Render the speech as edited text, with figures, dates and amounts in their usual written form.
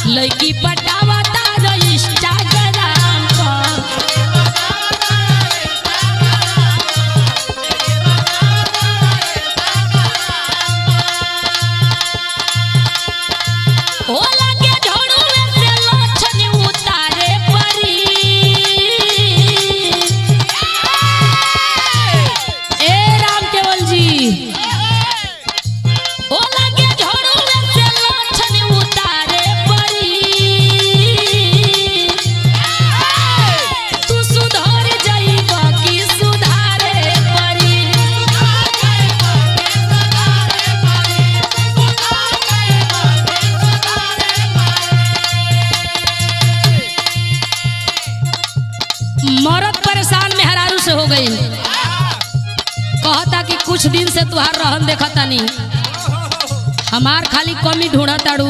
लड़की पटावा तारो इंस्टाग्राम पर। ओ लगे झोड़ुए से लोछनी उतारे परी। ए राम केवल जी ओ लगे झोड़ुए से लोछनी उतारे परी। तू सुधर जाइब कि सुधारे परी। मरद परेशान मेहरारू से हो गई। कहता कि कुछ दिन से तुहार रहन देखता नहीं, हमार खाली कमी ढूंढता।